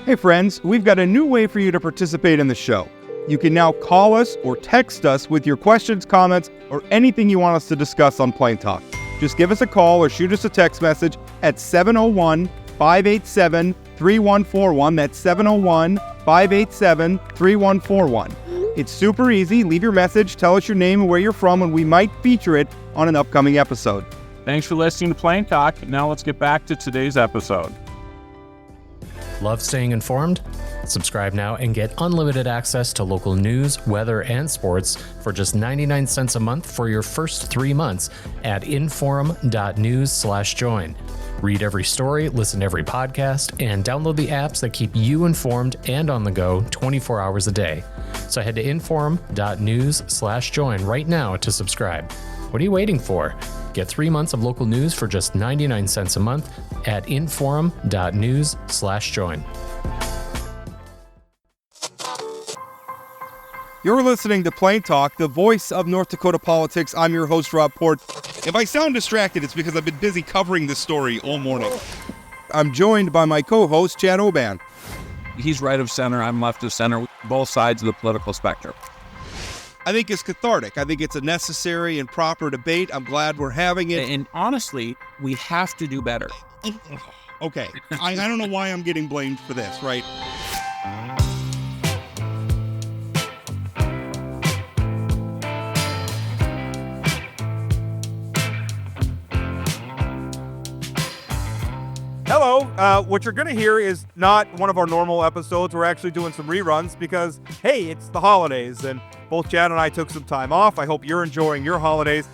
Hey friends, we've got a new way for you to participate in the show. You can now call us or text us with your questions, comments, or anything you want us to discuss on Plain Talk. Just give us a call or shoot us a text message at 701-587-3141. That's 701-587-3141. It's super easy. Leave your message, tell us your name and where you're from, and we might feature it on an upcoming episode. Thanks for listening to Plain Talk. Now let's get back to today's episode. Love staying informed? Subscribe now and get unlimited access to local news, weather, and sports for just 99 cents a month for your first 3 months at inforum.news/join. Read every story, listen to every podcast, and download the apps that keep you informed and on the go 24 hours a day. So head to inforum.news/join right now to subscribe. What are you waiting for? Get 3 months of local news for just 99 cents a month at inforum.news/join. You're listening to Plain Talk, the voice of North Dakota politics. I'm your host, Rob Port. If I sound distracted, it's because I've been busy covering this story all morning. I'm joined by my co-host, Chad Oban. He's right of center, I'm left of center, both sides of the political spectrum. I think it's cathartic. I think it's a necessary and proper debate. I'm glad we're having it. And honestly, we have to do better. Okay. I don't know why I'm getting blamed for this, right? Hello. What you're going to hear is not one of our normal episodes. We're actually doing some reruns because, hey, it's the holidays, and both Chad and I took some time off. I hope you're enjoying your holidays.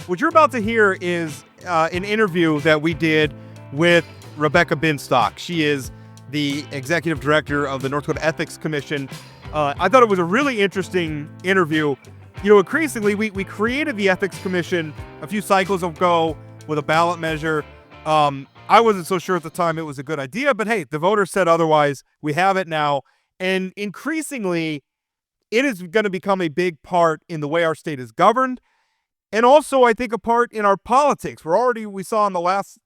What you're about to hear is an interview that we did with Rebecca Binstock. She is the executive director of the North Dakota Ethics Commission. I thought it was a really interesting interview. You know, increasingly, we created the Ethics Commission a few cycles ago with a ballot measure. I wasn't so sure at the time it was a good idea, but hey, the voters said otherwise. We have it now. And increasingly, it is going to become a big part in the way our state is governed. And also, I think, a part in our politics. We saw in the last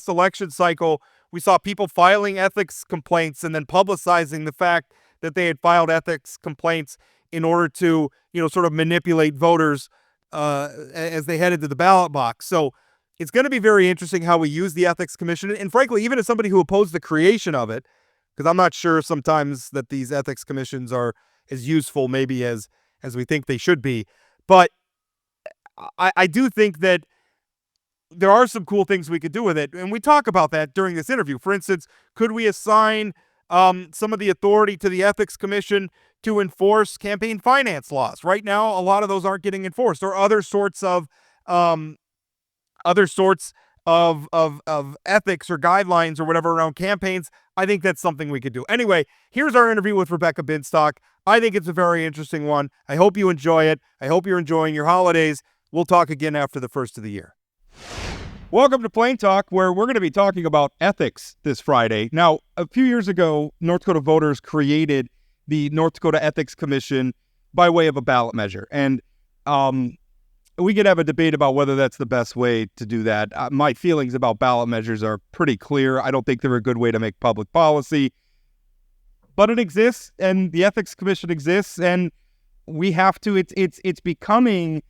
election cycle, we saw people filing ethics complaints and then publicizing the fact that they had filed ethics complaints in order to, sort of manipulate voters as they headed to the ballot box. So it's going to be very interesting how we use the Ethics Commission. And frankly, even as somebody who opposed the creation of it, because I'm not sure sometimes that these ethics commissions are as useful maybe as we think they should be. But I do think that there are some cool things we could do with it. And we talk about that during this interview. For instance, could we assign some of the authority to the Ethics Commission to enforce campaign finance laws? Right now, a lot of those aren't getting enforced, or other sorts of ethics or guidelines or whatever around campaigns. I think that's something we could do. Anyway, here's our interview with Rebecca Binstock. I think it's a very interesting one. I hope you enjoy it. I hope you're enjoying your holidays. We'll talk again after the first of the year. Welcome to Plain Talk, where we're going to be talking about ethics this Friday. Now, a few years ago, North Dakota voters created the North Dakota Ethics Commission by way of a ballot measure. And we could have a debate about whether that's the best way to do that. My feelings about ballot measures are pretty clear. I don't think they're a good way to make public policy. But it exists, and the Ethics Commission exists, and we have to. It's becoming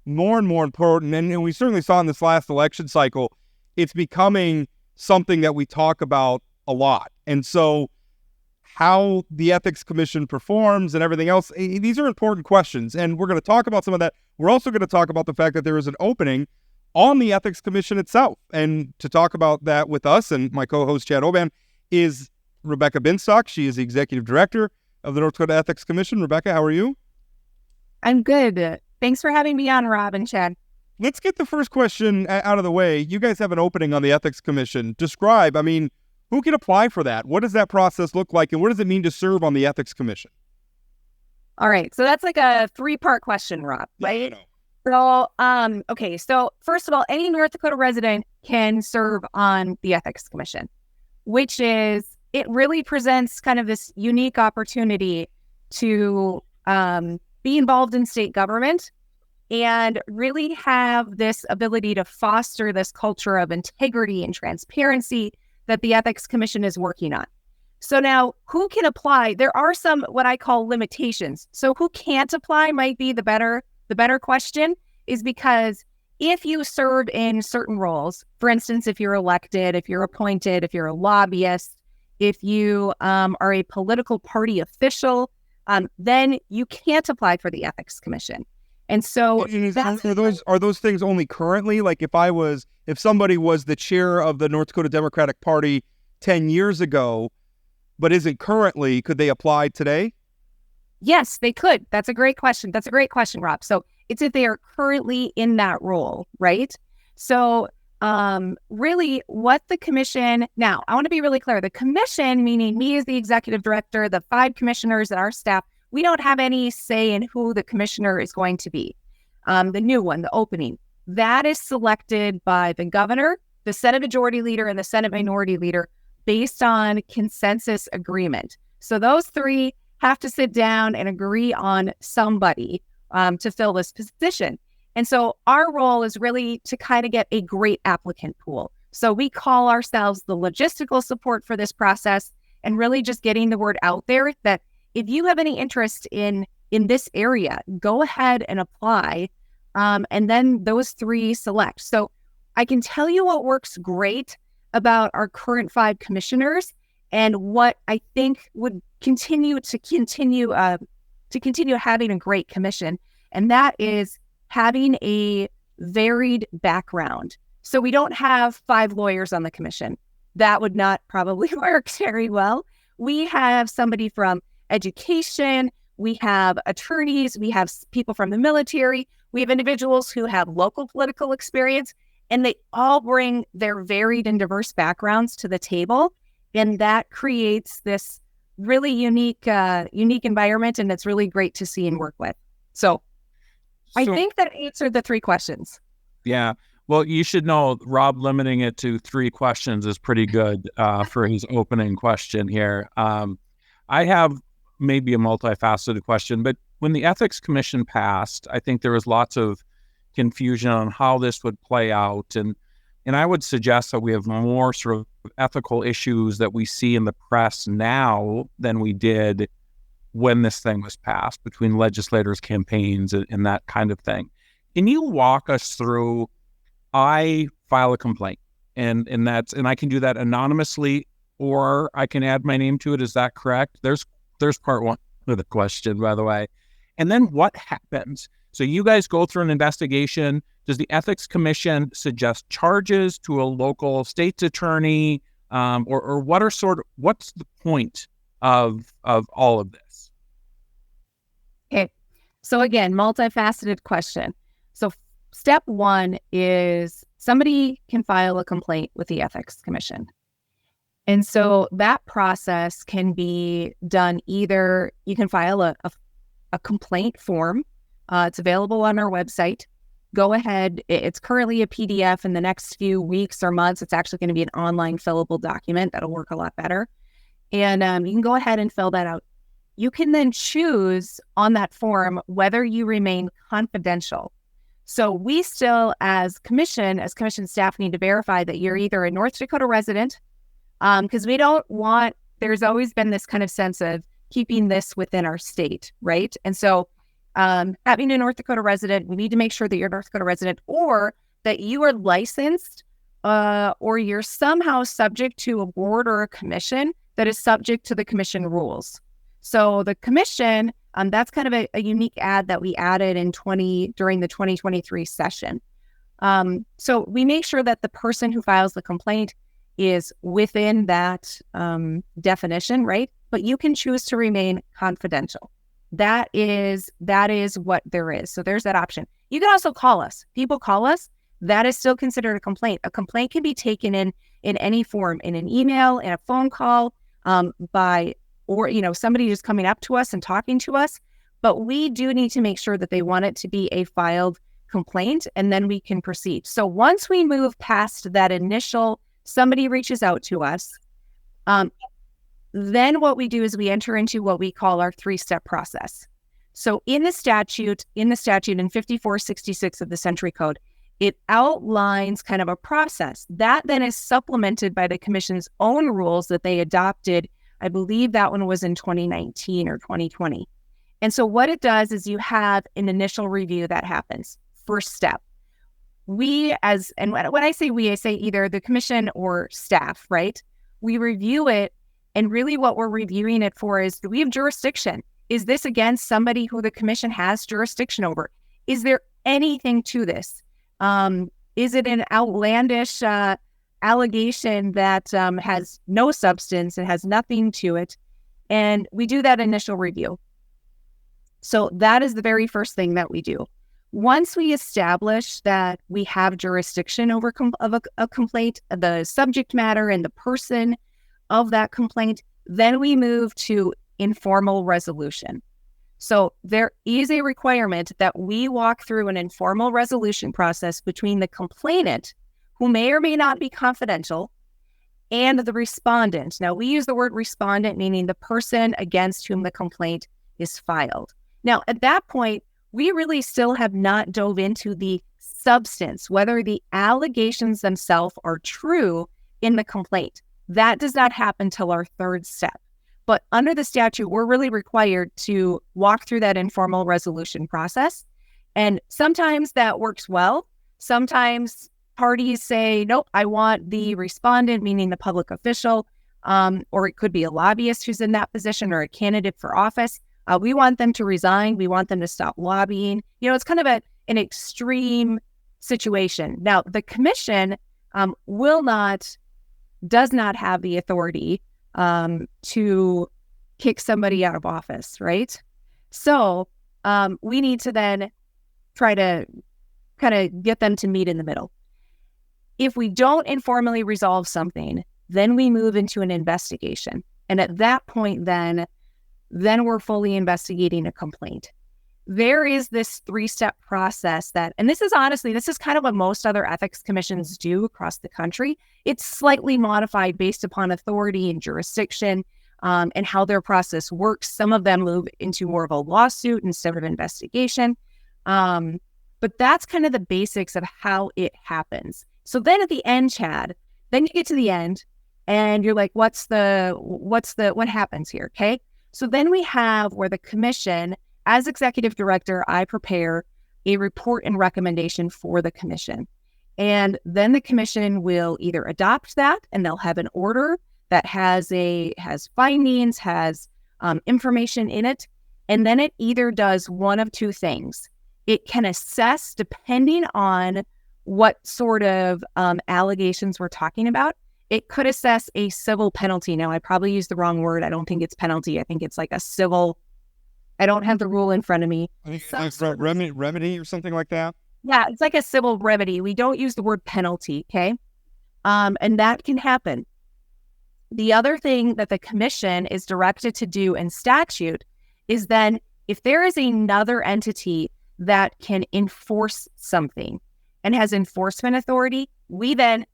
more and more important, and we certainly saw in this last election cycle, it's becoming something that we talk about a lot. And so how the Ethics Commission performs and everything else, these are important questions, and we're going to talk about some of that. We're also going to talk about the fact that there is an opening on the Ethics Commission itself. And to talk about that with us and my co-host Chad Oban is Rebecca Binstock. She is the executive director of the North Dakota Ethics Commission. Rebecca, how are you? I'm good. Thanks for having me on, Rob and Chad. Let's get the first question out of the way. You guys have an opening on the Ethics Commission. Describe, who can apply for that? What does that process look like? And what does it mean to serve on the Ethics Commission? All right. So that's like a 3-part question, Rob, right? So, okay. So first of all, any North Dakota resident can serve on the Ethics Commission, which is, it really presents kind of this unique opportunity to be involved in state government and really have this ability to foster this culture of integrity and transparency that the Ethics Commission is working on. So now who can apply? There are some what I call limitations. So who can't apply might be the better question, is because if you serve in certain roles, for instance, if you're elected, if you're appointed, if you're a lobbyist, if you are a political party official, then you can't apply for the Ethics Commission. And so are those things only currently? Like if somebody was the chair of the North Dakota Democratic Party 10 years ago, but isn't currently, could they apply today? Yes, they could. That's a great question. Rob. So it's if they are currently in that role, right? So really what the commission, now I want to be really clear, the commission, meaning me as the executive director, the 5 commissioners and our staff, we don't have any say in who the commissioner is going to be. The new one, the opening, that is selected by the governor, the Senate Majority Leader, and the Senate Minority Leader based on consensus agreement. So those 3 have to sit down and agree on somebody to fill this position. And so our role is really to kind of get a great applicant pool. So we call ourselves the logistical support for this process, and really just getting the word out there that if you have any interest in this area, go ahead and apply. And then those 3 select. So I can tell you what works great about our current 5 commissioners and what I think would continue having a great commission. And that is having a varied background. So we don't have 5 lawyers on the commission. That would not probably work very well. We have somebody from education, we have attorneys, we have people from the military, we have individuals who have local political experience, and they all bring their varied and diverse backgrounds to the table. And that creates this really unique environment, and it's really great to see and work with. So I think that answered the 3 questions. Yeah. Well, you should know Rob limiting it to 3 questions is pretty good for his opening question here. I have maybe a multifaceted question, but when the Ethics Commission passed, I think there was lots of confusion on how this would play out. And I would suggest that we have more sort of ethical issues that we see in the press now than we did when this thing was passed, between legislators' campaigns and that kind of thing. Can you walk us through, I file a complaint and I can do that anonymously, or I can add my name to it. Is that correct? There's part 1 of the question, by the way. And then what happens? So you guys go through an investigation. Does the Ethics Commission suggest charges to a local state's attorney? Or what's the point of all of this? Okay. So again, multifaceted question. So step 1 is somebody can file a complaint with the Ethics Commission. And so that process can be done either, you can file a complaint form. It's available on our website. Go ahead. It's currently a PDF. In the next few weeks or months, it's actually going to be an online fillable document that'll work a lot better. And you can go ahead and fill that out. You can then choose on that form whether you remain confidential. So we still, as commission staff, need to verify that you're either a North Dakota resident, because we don't want, there's always been this kind of sense of keeping this within our state, right? And so having a North Dakota resident, we need to make sure that you're a North Dakota resident, or that you are licensed, or you're somehow subject to a board or a commission that is subject to the commission rules. So the commission, that's kind of a unique ad that we added during the 2023 session. So we make sure that the person who files the complaint is within that definition, right? But you can choose to remain confidential. That is what there is. So there's that option. You can also call us. People call us. That is still considered a complaint. A complaint can be taken in any form, in an email, in a phone call, or somebody just coming up to us and talking to us. But we do need to make sure that they want it to be a filed complaint, and then we can proceed. So once we move past that initial, somebody reaches out to us, then what we do is we enter into what we call our 3-step process. So in the statute in 5466 of the Century Code, it outlines kind of a process that then is supplemented by the commission's own rules that they adopted I believe that one was in 2019 or 2020. And so what it does is you have an initial review that happens. First step. When I say we, I say either the commission or staff, right? We review it, and really what we're reviewing it for is, do we have jurisdiction? Is this against somebody who the commission has jurisdiction over? Is there anything to this? Is it an outlandish allegation that has no substance and has nothing to it? And we do that initial review. So that is the very first thing that we do. Once we establish that we have jurisdiction over a complaint, the subject matter and the person of that complaint, then we move to informal resolution. So there is a requirement that we walk through an informal resolution process between the complainant, who may or may not be confidential, and the respondent. Now, we use the word respondent, meaning the person against whom the complaint is filed. Now, at that point, we really still have not dove into the substance, whether the allegations themselves are true in the complaint. That does not happen till our third step. But under the statute, we're really required to walk through that informal resolution process. And sometimes that works well. Sometimes parties say, nope, I want the respondent, meaning the public official, or it could be a lobbyist who's in that position or a candidate for office. We want them to resign. We want them to stop lobbying. It's kind of an extreme situation. Now, the commission does not have the authority to kick somebody out of office, right? So we need to then try to kind of get them to meet in the middle. If we don't informally resolve something, then we move into an investigation. And at that point, then we're fully investigating a complaint. There is this 3-step process and this is kind of what most other ethics commissions do across the country. It's slightly modified based upon authority and jurisdiction and how their process works. Some of them move into more of a lawsuit instead of investigation. But that's kind of the basics of how it happens. So then at the end, Chad, then you get to the end and you're like, what happens here? Okay. So then we have where the commission, as executive director, I prepare a report and recommendation for the commission. And then the commission will either adopt that and they'll have an order that has findings, has information in it. And then it either does one of two things. It can assess, depending on what sort of allegations we're talking about. It could assess a civil penalty. Now, I probably used the wrong word. I don't think it's penalty. I think it's like a civil. I don't have the rule in front of me. I think it's like remedy or something like that. Yeah, it's like a civil remedy. We don't use the word penalty, okay? And that can happen. The other thing that the commission is directed to do in statute is then if there is another entity that can enforce something and has enforcement authority, we then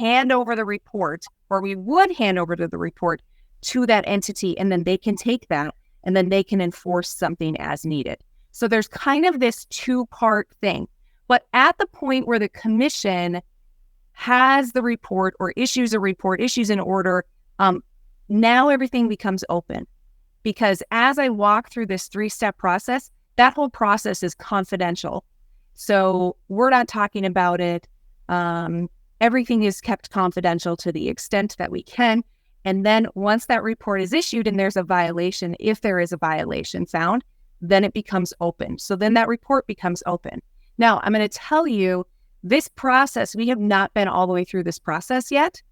hand over the report, or we would hand over the report to that entity, and then they can take that and then they can enforce something as needed. So there's kind of this 2-part thing. But at the point where the commission has the report or issues a report, issues an order, now everything becomes open. Because as I walk through this 3-step process, that whole process is confidential. So we're not talking about it. Everything is kept confidential to the extent that we can. And then once that report is issued and there's a violation, if there is a violation found, then it becomes open. So then that report becomes open. Now, I'm going to tell you this process, we have not been all the way through this process yet,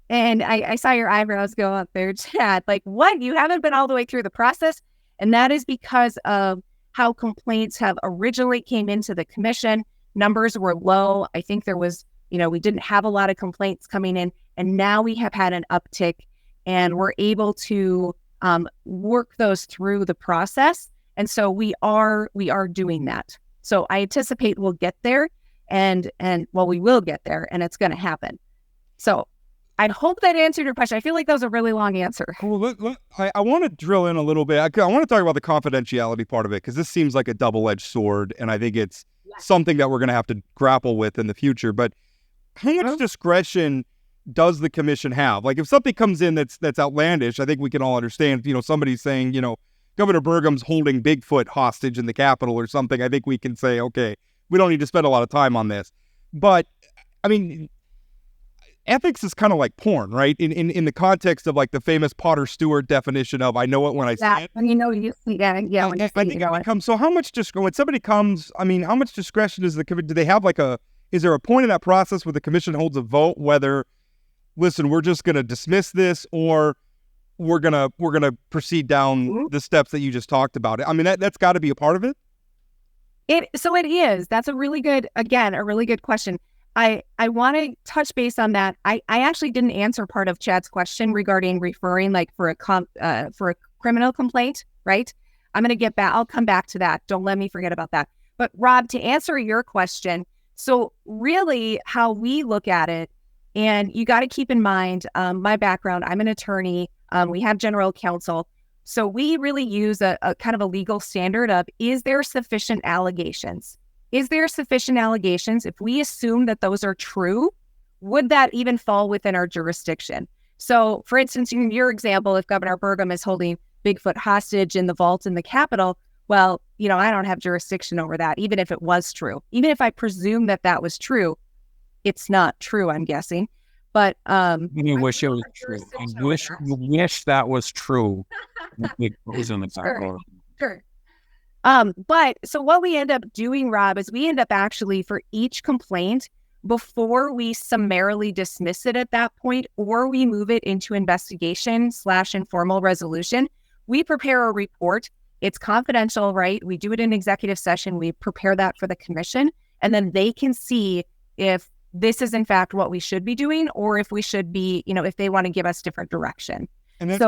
and I saw your eyebrows go up there, Chad, like, what? You haven't been all the way through the process? And that is because of how complaints have originally came into the commission. Numbers were low. I think there was, we didn't have a lot of complaints coming in, and now we have had an uptick and we're able to work those through the process. And so we are doing that. So I anticipate we'll get there and we will get there, and it's going to happen. So I hope that answered your question. I feel like that was a really long answer. Well, I want to drill in a little bit. I want to talk about the confidentiality part of it, because this seems like a double-edged sword, and I think it's something that we're going to have to grapple with in the future. But how much discretion does the commission have? Like if something comes in that's outlandish, I think we can all understand, somebody's saying, Governor Burgum's holding Bigfoot hostage in the Capitol or something. I think we can say, okay, we don't need to spend a lot of time on this. But I mean, ethics is kind of like porn, right? In the context of like the famous Potter Stewart definition of I know it when I see it. And you see that, yeah. When I think it becomes, so how much when somebody comes, I mean, how much discretion is the commission? Do they have is there a point in that process where the commission holds a vote whether, listen, we're just going to dismiss this or we're gonna proceed down the steps that you just talked about? I mean, that's got to be a part of it. So it is. That's a really good question. I want to touch base on that. I actually didn't answer part of Chad's question regarding referring like for a criminal complaint, right? I'm going to get back. I'll come back to that. Don't let me forget about that. But Rob, to answer your question, so really how we look at it, and you got to keep in mind my background. I'm an attorney. We have general counsel. So we really use a kind of a legal standard of, is there sufficient allegations? Is there sufficient allegations? If we assume that those are true, would that even fall within our jurisdiction? So for instance, in your example, if Governor Burgum is holding Bigfoot hostage in the vault in the Capitol, well, I don't have jurisdiction over that, even if it was true. Even if I presume that was true, it's not true, I'm guessing. But you wish it was true. You wish that was true. It was in the Capitol. Sure. But so what we end up doing, Rob, is we end up actually for each complaint, before we summarily dismiss it at that point, or we move it into investigation / informal resolution, we prepare a report. It's confidential, right? We do it in executive session. We prepare that for the commission, and then they can see if this is in fact what we should be doing, or if we should be, if they want to give us different direction. And that's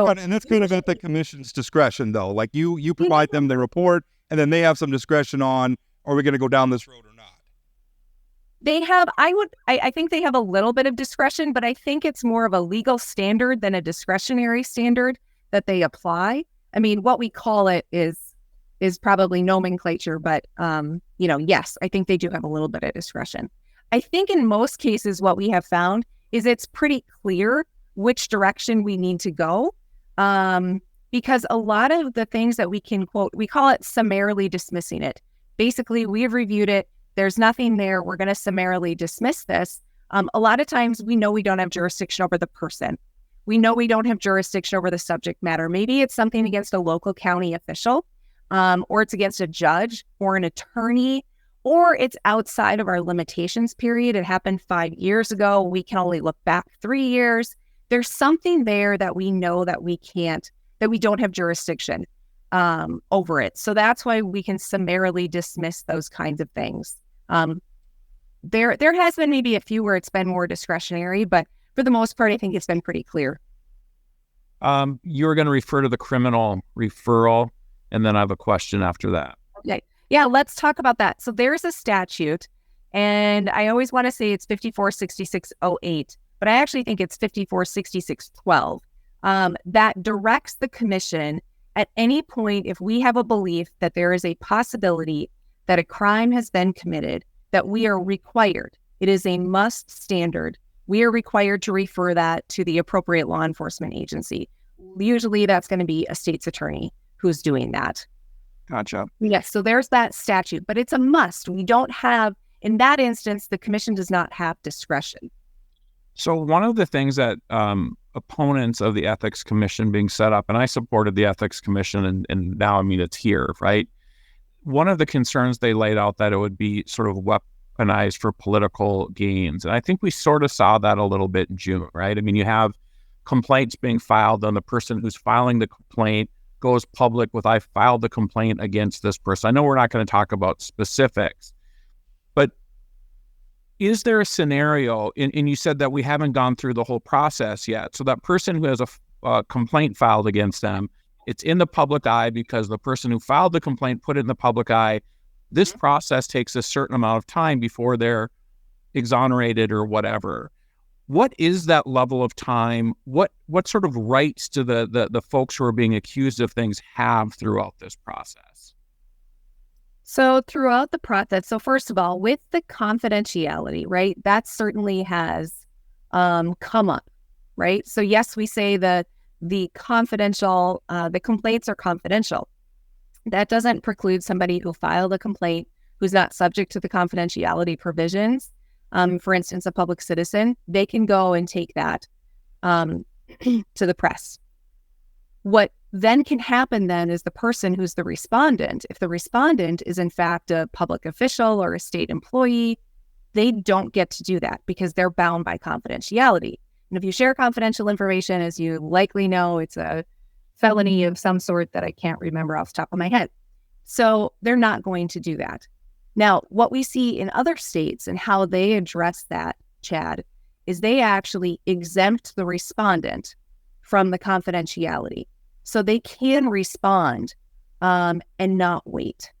kind of at the commission's discretion, though. Like you provide them the report, and then they have some discretion on, are we going to go down this road or not? They have, I think they have a little bit of discretion, but I think it's more of a legal standard than a discretionary standard that they apply. I mean, what we call it is probably nomenclature, but, yes, I think they do have a little bit of discretion. I think in most cases, what we have found is it's pretty clear which direction we need to go. Because a lot of the things that we can quote, we call it summarily dismissing it. Basically, we've reviewed it. There's nothing there. We're going to summarily dismiss this. A lot of times we know we don't have jurisdiction over the person. We know we don't have jurisdiction over the subject matter. Maybe it's something against a local county official, or it's against a judge or an attorney, or it's outside of our limitations period. It happened 5 years ago. We can only look back 3 years. There's something there that we know that we don't have jurisdiction over it. So that's why we can summarily dismiss those kinds of things. There has been maybe a few where it's been more discretionary, but for the most part, I think it's been pretty clear. You're going to refer to the criminal referral, and then I have a question after that. Okay. Yeah, let's talk about that. So there's a statute, and I always want to say it's 546608, but I actually think it's 546612. That directs the commission at any point, if we have a belief that there is a possibility that a crime has been committed, that we are required, it is a must standard, we are required to refer that to the appropriate law enforcement agency. Usually that's going to be a state's attorney who's doing that. Gotcha. Yes, so there's that statute, but it's a must. We don't have, in that instance, the commission does not have discretion. So one of the things that opponents of the Ethics Commission being set up, and I supported the Ethics Commission, and now, I mean, it's here, right? One of the concerns they laid out that it would be sort of weaponized for political gains. And I think we sort of saw that a little bit in June, right? I mean, you have complaints being filed, and the person who's filing the complaint goes public with, I filed the complaint against this person. I know we're not going to talk about specifics, but is there a scenario, and you said that we haven't gone through the whole process yet, so that person who has a complaint filed against them, it's in the public eye because the person who filed the complaint put it in the public eye. This process takes a certain amount of time before they're exonerated or whatever. What is that level of time? What sort of rights do the folks who are being accused of things have throughout this process? So first of all, with the confidentiality, right, that certainly has come up, right? So yes, we say that the confidential, the complaints are confidential. That doesn't preclude somebody who filed a complaint who's not subject to the confidentiality provisions. For instance, a public citizen, they can go and take that to the press. What then can happen then is the person who's the respondent, if the respondent is in fact a public official or a state employee, they don't get to do that because they're bound by confidentiality. And if you share confidential information, as you likely know, it's a felony of some sort that I can't remember off the top of my head. So they're not going to do that. Now, what we see in other states and how they address that, Chad, is they actually exempt the respondent from the confidentiality. So they can respond and not wait.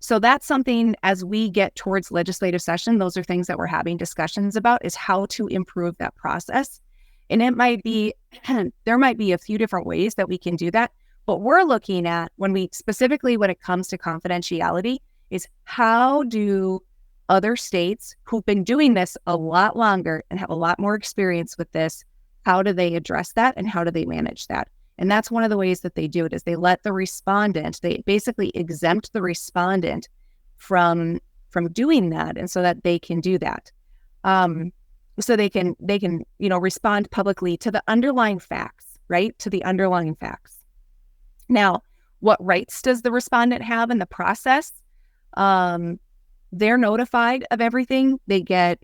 So that's something as we get towards legislative session, those are things that we're having discussions about, is how to improve that process. And it might be, there might be a few different ways that we can do that. But we're looking at when it comes to confidentiality, is how do other states who've been doing this a lot longer and have a lot more experience with this, how do they address that and how do they manage that? And that's one of the ways that they do it, is they let the respondent, they basically exempt the respondent from doing that, and so that they can do that. So they can respond publicly to the underlying facts, right? To the underlying facts. Now, what rights does the respondent have in the process? They're notified of everything. They get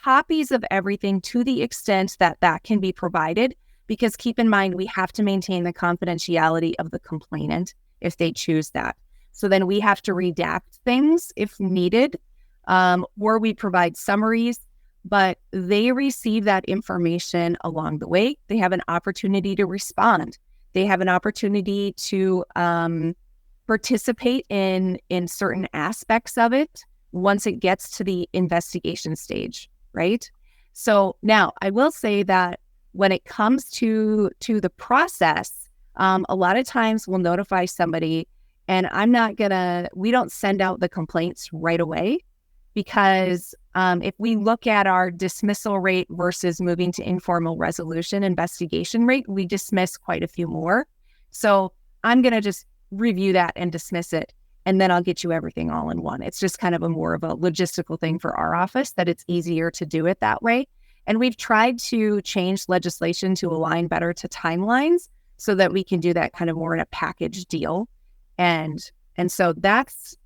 copies of everything to the extent that can be provided, because keep in mind, we have to maintain the confidentiality of the complainant if they choose that. So then we have to redact things if needed, or we provide summaries, but they receive that information along the way. They have an opportunity to respond. They have an opportunity to participate in certain aspects of it once it gets to the investigation stage, right? So now I will say that when it comes to the process, a lot of times we'll notify somebody, and we don't send out the complaints right away, because if we look at our dismissal rate versus moving to informal resolution investigation rate, we dismiss quite a few more. So I'm going to just review that and dismiss it, and then I'll get you everything all in one. It's just kind of more of a logistical thing for our office, that it's easier to do it that way. And we've tried to change legislation to align better to timelines so that we can do that kind of more in a package deal. And so that's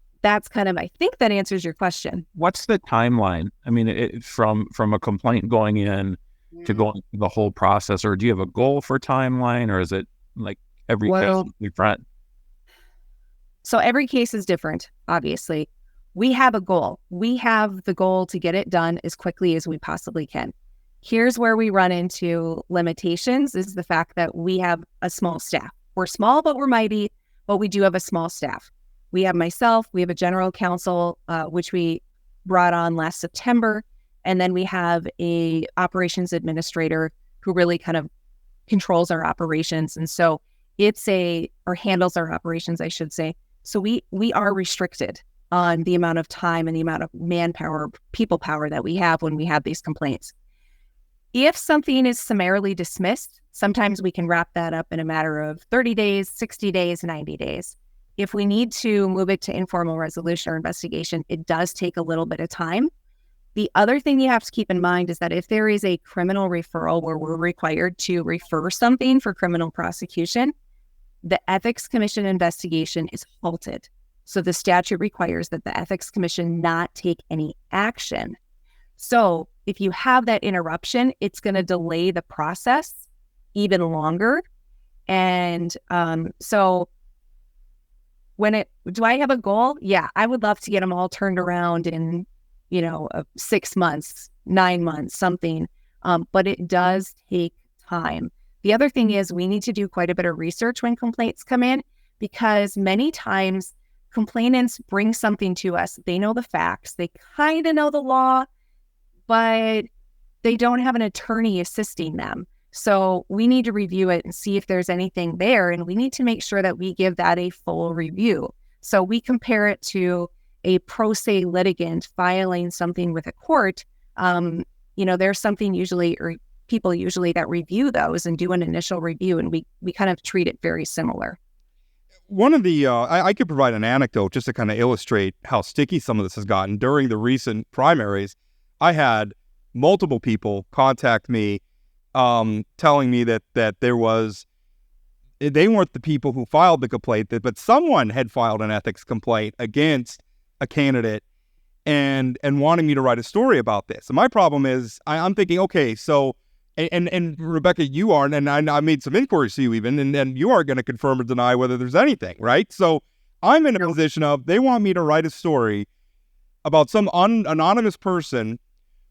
kind of, I think that answers your question. What's the timeline? I mean, from a complaint going in to going through the whole process, or do you have a goal for timeline, or is it like every case is different? So every case is different, obviously. We have a goal. We have the goal to get it done as quickly as we possibly can. Here's where we run into limitations, is the fact that we have a small staff. We're small, but we're mighty, but we do have a small staff. We have myself, we have a general counsel, which we brought on last September. And then we have a operations administrator who really kind of controls our operations. And so or handles our operations, I should say. So we are restricted on the amount of time and the amount of manpower, people power that we have when we have these complaints. If something is summarily dismissed, sometimes we can wrap that up in a matter of 30 days, 60 days, 90 days. If we need to move it to informal resolution or investigation, it does take a little bit of time. The other thing you have to keep in mind is that if there is a criminal referral where we're required to refer something for criminal prosecution, the Ethics Commission investigation is halted. So the statute requires that the Ethics Commission not take any action. So if you have that interruption, it's going to delay the process even longer. And so do I have a goal? Yeah, I would love to get them all turned around in, 6 months, 9 months, something. But it does take time. The other thing is we need to do quite a bit of research when complaints come in, because many times complainants bring something to us. They know the facts. They kind of know the law, but they don't have an attorney assisting them. So we need to review it and see if there's anything there. And we need to make sure that we give that a full review. So we compare it to a pro se litigant filing something with a court. there's something usually, or people usually that review those and do an initial review, and we kind of treat it very similar. One of the, I could provide an anecdote just to kind of illustrate how sticky some of this has gotten. During the recent primaries, I had multiple people contact me telling me that they weren't the people who filed the complaint, but someone had filed an ethics complaint against a candidate and wanting me to write a story about this. And my problem is I'm thinking, okay, so, and Rebecca, you aren't, and I made some inquiries to you even, and you are going to confirm or deny whether there's anything, right? So I'm in a position of, they want me to write a story about some anonymous person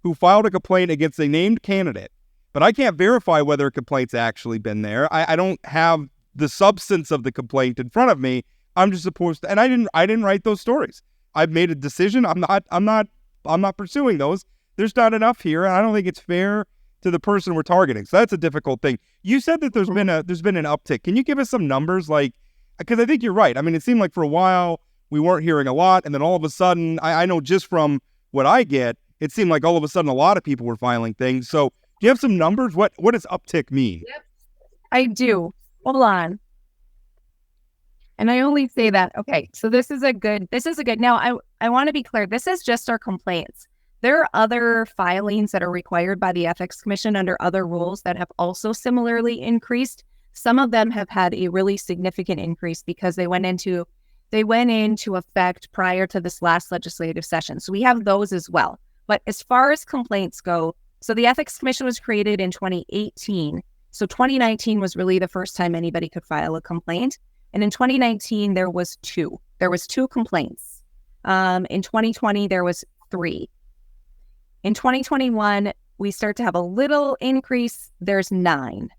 who filed a complaint against a named candidate, but I can't verify whether a complaint's actually been there. I don't have the substance of the complaint in front of me. I'm just supposed to, and I didn't write those stories. I've made a decision. I'm not pursuing those. There's not enough here, and I don't think it's fair to the person we're targeting. So that's a difficult thing. You said that there's been an uptick. Can you give us some numbers? Because I think you're right. I mean, it seemed like for a while we weren't hearing a lot, and then all of a sudden, I know just from what I get, it seemed like all of a sudden a lot of people were filing things. So do you have some numbers? What does uptick mean? Yep, I do. Hold on. And I only say that, okay, so this is a good, now I want to be clear, this is just our complaints. There are other filings that are required by the Ethics Commission under other rules that have also similarly increased. Some of them have had a really significant increase because they went into effect prior to this last legislative session. So we have those as well. But as far as complaints go, so the Ethics Commission was created in 2018. So 2019 was really the first time anybody could file a complaint. And in 2019, there was two complaints. In 2020, there was 3. In 2021, we start to have a little increase. There's 9.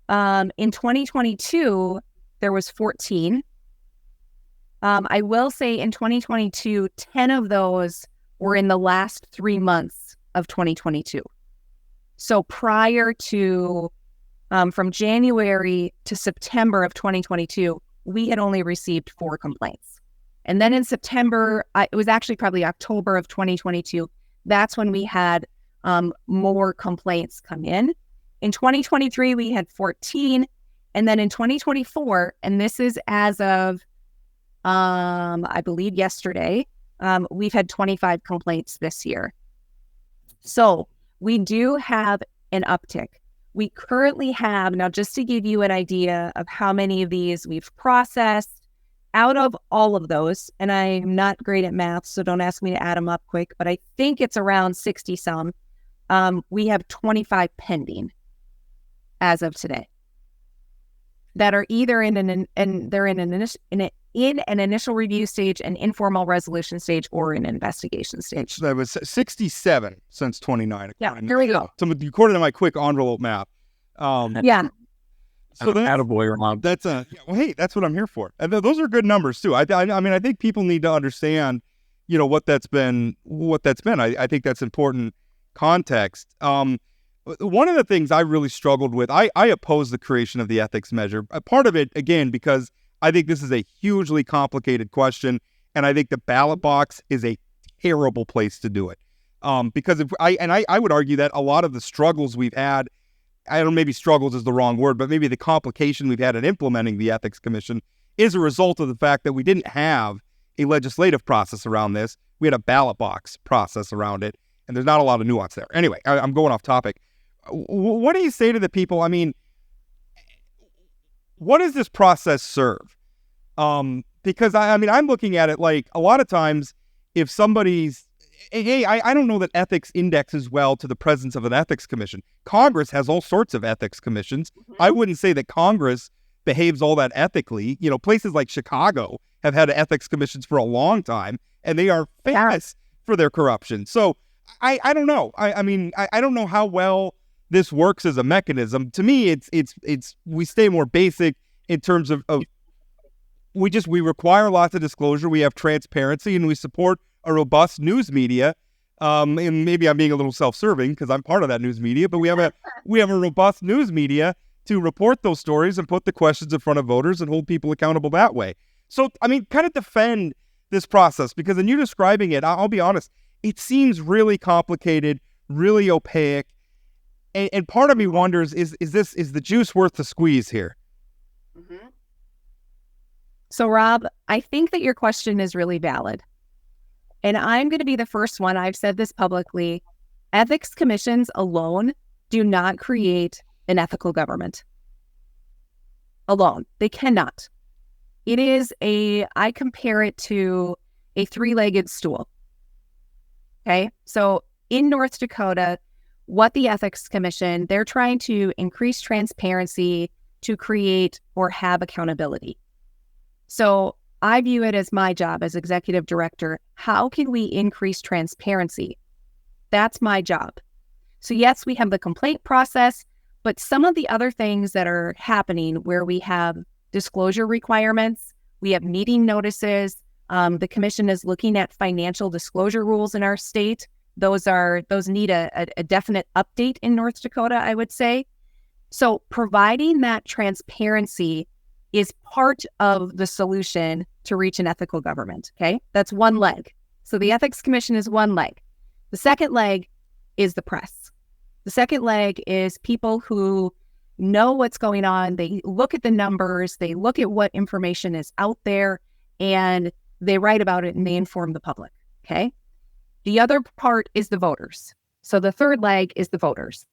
In 2022, there was 14. I will say in 2022, 10 of those were in the last 3 months of 2022. So prior to, from January to September of 2022, we had only received 4 complaints. And then in September, it was actually probably October of 2022, that's when we had more complaints come in. In 2023, we had 14. And then in 2024, and this is as of, I believe yesterday, we've had 25 complaints this year. So we do have an uptick. We currently have, now just to give you an idea of how many of these we've processed, out of all of those, and I'm not great at math, so don't ask me to add them up quick, but I think it's around 60 some. We have 25 pending as of today that are either in an initial review stage, an informal resolution stage, or an investigation stage. So that was 67 since 29. Yeah, here we go. So according to my quick envelope math. Yeah. So attaboy, Rob. That's well, hey, that's what I'm here for. And those are good numbers too. I mean, I think people need to understand, what that's been. I think that's important context. One of the things I really struggled with, I oppose the creation of the ethics measure. A part of it, again, because I think this is a hugely complicated question, and I think the ballot box is a terrible place to do it. Because I would argue that a lot of the struggles we've had, I don't know, maybe struggles is the wrong word, but maybe the complication we've had in implementing the Ethics Commission is a result of the fact that we didn't have a legislative process around this. We had a ballot box process around it, and there's not a lot of nuance there. Anyway, I'm going off topic. What do you say to the people? I mean, what does this process serve? Because I'm looking at it like a lot of times if somebody's, hey, I don't know that ethics indexes well to the presence of an ethics commission. Congress has all sorts of ethics commissions. I wouldn't say that Congress behaves all that ethically. Places like Chicago have had ethics commissions for a long time, and they are famous for their corruption. So I don't know. I don't know how well this works as a mechanism. To me, it's we stay more basic in terms of we require lots of disclosure. We have transparency, and we support a robust news media. And maybe I'm being a little self-serving because I'm part of that news media, but we have a robust news media to report those stories and put the questions in front of voters and hold people accountable that way. So, kind of defend this process, because in you describing it, I'll be honest, it seems really complicated, really opaque. And part of me wonders, is the juice worth the squeeze here? Mm-hmm. So, Rob, I think that your question is really valid. And I'm going to be the first one. I've said this publicly. Ethics commissions alone do not create an ethical government. Alone. They cannot. It is I compare it to a three-legged stool. Okay? So in North Dakota, what the Ethics Commission, they're trying to increase transparency to create or have accountability. So I view it as my job as executive director. How can we increase transparency? That's my job. So yes, we have the complaint process, but some of the other things that are happening where we have disclosure requirements, we have meeting notices, the commission is looking at financial disclosure rules in our state. Those need a definite update in North Dakota, I would say. So providing that transparency is part of the solution to reach an ethical government, okay? That's one leg. So the Ethics Commission is one leg. The second leg is the press. The second leg is people who know what's going on. They look at the numbers, they look at what information is out there, and they write about it and they inform the public, okay? The other part is the voters. So the third leg is the voters.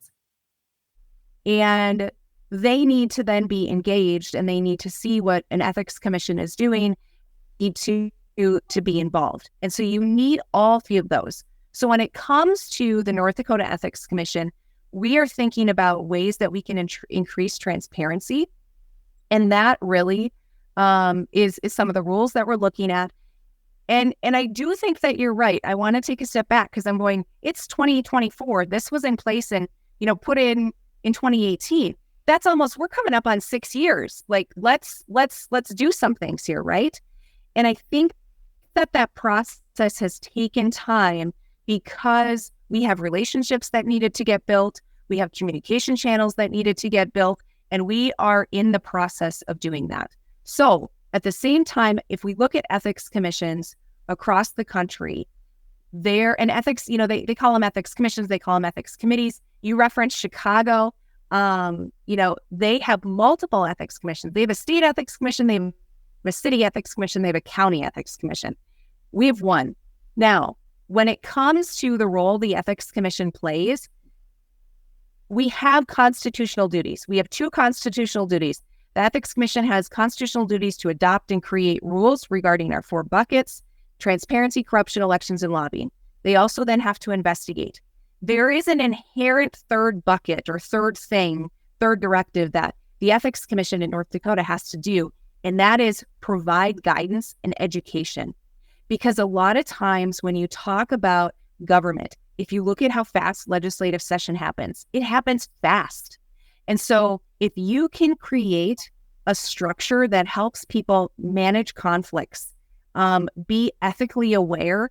And they need to then be engaged and they need to see what an ethics commission is doing, need to be involved. And so you need all three of those. So when it comes to the North Dakota Ethics Commission, we are thinking about ways that we can increase transparency. And that really is some of the rules that we're looking at. And I do think that you're right. I want to take a step back because I'm going, it's 2024. This was in place and, put in 2018. That's almost, we're coming up on 6 years. Like, let's do some things here, right? And I think that process has taken time because we have relationships that needed to get built. We have communication channels that needed to get built, and we are in the process of doing that. So at the same time, if we look at ethics commissions across the country, and ethics, they call them ethics commissions, they call them ethics committees. You referenced Chicago. They have multiple ethics commissions. They have a state ethics commission, they have a city ethics commission, they have a county ethics commission. We have one. Now, when it comes to the role the ethics commission plays, we have constitutional duties. We have two constitutional duties. The Ethics Commission has constitutional duties to adopt and create rules regarding our 4 buckets: transparency, corruption, elections, and lobbying. They also then have to investigate. There is an inherent third bucket or third directive that the Ethics Commission in North Dakota has to do, and that is provide guidance and education. Because a lot of times when you talk about government, if you look at how fast legislative session happens, it happens fast. And so if you can create a structure that helps people manage conflicts, be ethically aware,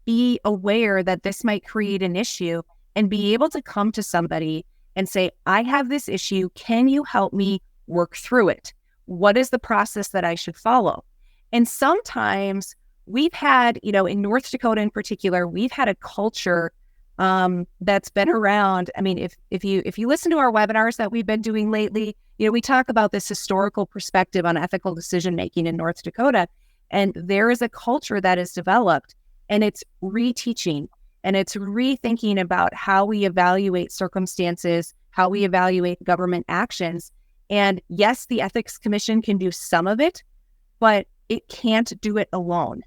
be aware that this might create an issue, and be able to come to somebody and say, I have this issue. Can you help me work through it? What is the process that I should follow? And sometimes we've had, in North Dakota in particular, we've had a culture that's been around. I mean, if you listen to our webinars that we've been doing lately, we talk about this historical perspective on ethical decision making in North Dakota, and there is a culture that is developed, and it's reteaching, and it's rethinking about how we evaluate circumstances, how we evaluate government actions. And yes, the Ethics Commission can do some of it, but it can't do it alone.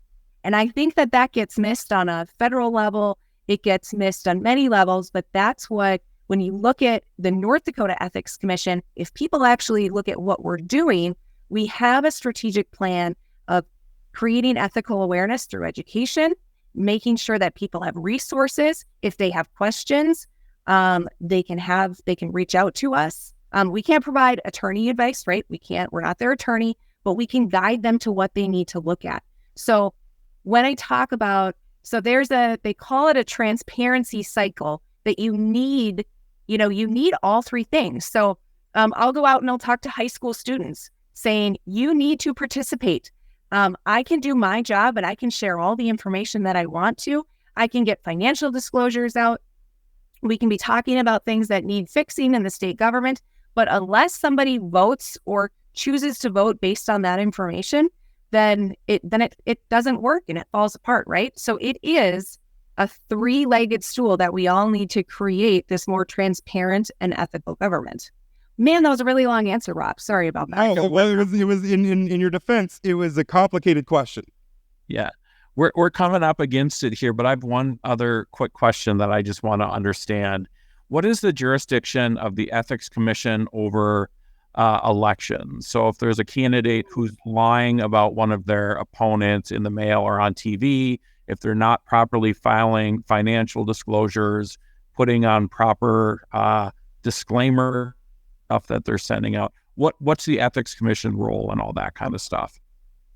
And I think that gets missed on a federal level. It gets missed on many levels, but that's what, when you look at the North Dakota Ethics Commission, if people actually look at what we're doing, we have a strategic plan of creating ethical awareness through education, making sure that people have resources. If they have questions, they can reach out to us. We can't provide attorney advice, right? We're not their attorney, but we can guide them to what they need to look at. So when I talk about, they call it a transparency cycle that you need all three things. So I'll go out and I'll talk to high school students saying, you need to participate. I can do my job and I can share all the information that I want to. I can get financial disclosures out. We can be talking about things that need fixing in the state government, but unless somebody votes or chooses to vote based on that information, then it doesn't work and it falls apart, right? So it is a three-legged stool that we all need to create this more transparent and ethical government. Man, that was a really long answer, Rob. Sorry about that. No, well, it was in your defense, it was a complicated question. Yeah. We're coming up against it here, but I have one other quick question that I just want to understand. What is the jurisdiction of the Ethics Commission over elections? So if there's a candidate who's lying about one of their opponents in the mail or on TV, if they're not properly filing financial disclosures, putting on proper disclaimer stuff that they're sending out, what's the Ethics Commission role and all that kind of stuff?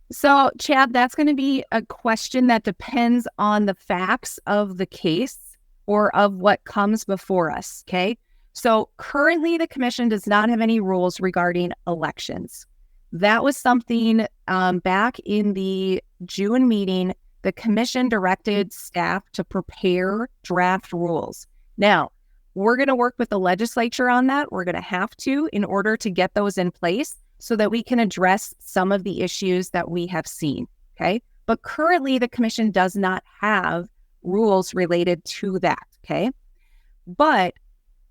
So, Chad, that's going to be a question that depends on the facts of the case or of what comes before us, okay? So currently the commission does not have any rules regarding elections. That was something back in the June meeting, the commission directed staff to prepare draft rules. Now, we're going to work with the legislature on that. We're going to have to in order to get those in place so that we can address some of the issues that we have seen, okay? But currently the commission does not have rules related to that, okay? But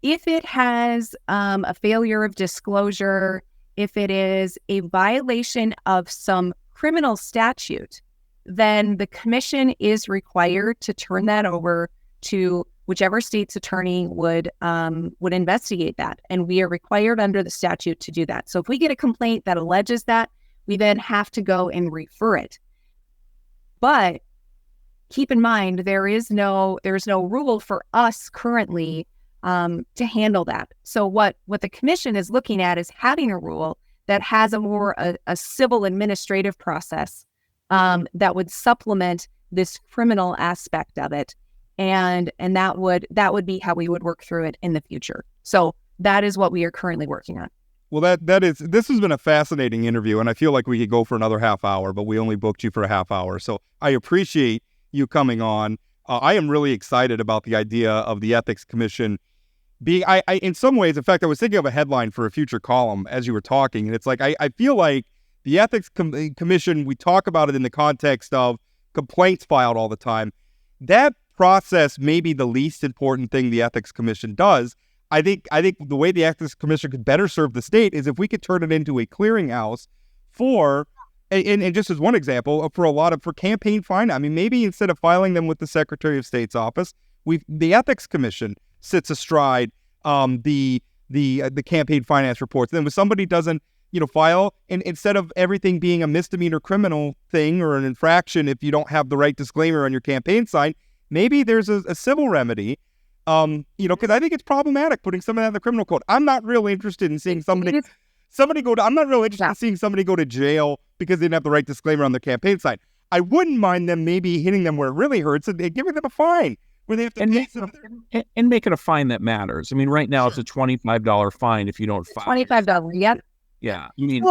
if it has a failure of disclosure, if it is a violation of some criminal statute, then the commission is required to turn that over to whichever state's attorney would investigate that. And we are required under the statute to do that. So if we get a complaint that alleges that, we then have to go and refer it. But keep in mind, there's no rule for us currently to handle that. So what the commission is looking at is having a rule that has a civil administrative process that would supplement this criminal aspect of it. And that would be how we would work through it in the future. So that is what we are currently working on. Well, this has been a fascinating interview, and I feel like we could go for another half hour, but we only booked you for a half hour. So I appreciate you coming on. I am really excited about the idea of the Ethics Commission being, in some ways, in fact, I was thinking of a headline for a future column as you were talking, and it's like, I feel like the Ethics Commission, we talk about it in the context of complaints filed all the time. That process may be the least important thing the Ethics Commission does. I think the way the Ethics Commission could better serve the state is if we could turn it into a clearinghouse for, and just as one example, for campaign finance. I mean, maybe instead of filing them with the Secretary of State's office, the Ethics Commission sits astride the campaign finance reports. Then when somebody doesn't file, and instead of everything being a misdemeanor criminal thing or an infraction if you don't have the right disclaimer on your campaign sign, maybe there's a civil remedy, because I think it's problematic putting some of that in the criminal code. I'm not real interested in seeing I'm not real interested in seeing somebody go to jail because they didn't have the right disclaimer on their campaign sign. I wouldn't mind them maybe hitting them where it really hurts and giving them a fine where they have to pay and make it a fine that matters. I mean, right now it's a $25 fine if you don't file. $25, yep. Yeah, I mean,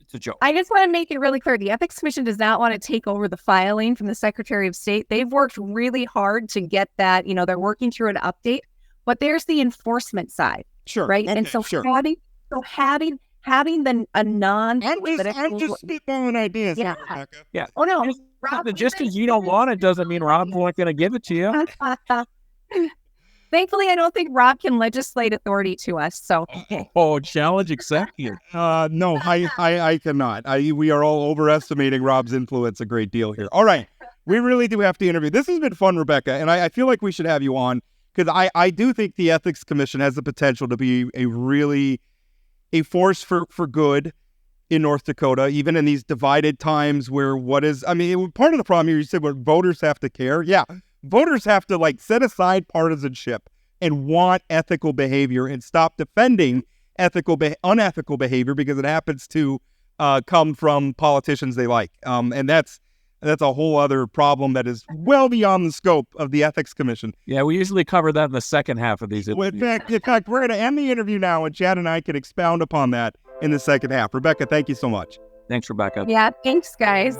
it's a joke. I just want to make it really clear. The Ethics Commission does not want to take over the filing from the Secretary of State. They've worked really hard to get that, they're working through an update, but there's the enforcement side. Sure. Right. Okay, and so sure. having a non-political... I'm just spitballing ideas. Yeah. Rebecca. Yeah. Oh, no. Just because you don't want it doesn't mean Rob's not going to give it to you. Thankfully, I don't think Rob can legislate authority to us. So, challenge accepted. No, I cannot. We are all overestimating Rob's influence a great deal here. All right, we really do have to interview. This has been fun, Rebecca, and I feel like we should have you on because I do think the Ethics Commission has the potential to be a force for good in North Dakota, even in these divided times where part of the problem here, you said what voters have to care. Yeah. Voters have to set aside partisanship and want ethical behavior and stop defending unethical behavior because it happens to come from politicians they like. And that's a whole other problem that is well beyond the scope of the Ethics Commission. Yeah, we usually cover that in the second half of these. Well, in fact, we're going to end the interview now, and Chad and I can expound upon that in the second half. Rebecca, thank you so much. Thanks, Rebecca. Yeah, thanks, guys.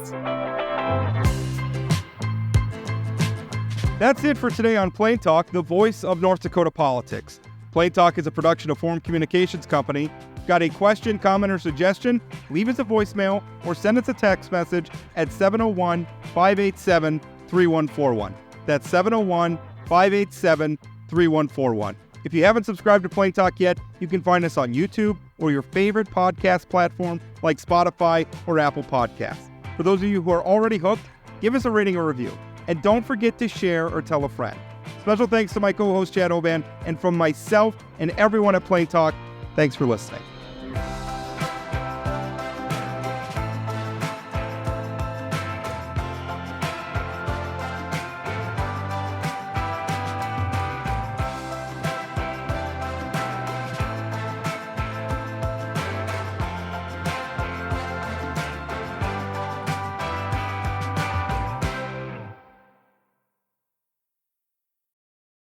That's it for today on Plain Talk, the voice of North Dakota politics. Plain Talk is a production of Forum Communications Company. Got a question, comment, or suggestion? Leave us a voicemail or send us a text message at 701-587-3141. That's 701-587-3141. If you haven't subscribed to Plain Talk yet, you can find us on YouTube or your favorite podcast platform like Spotify or Apple Podcasts. For those of you who are already hooked, give us a rating or review. And don't forget to share or tell a friend. Special thanks to my co-host Chad Oban, and from myself and everyone at Plain Talk, thanks for listening.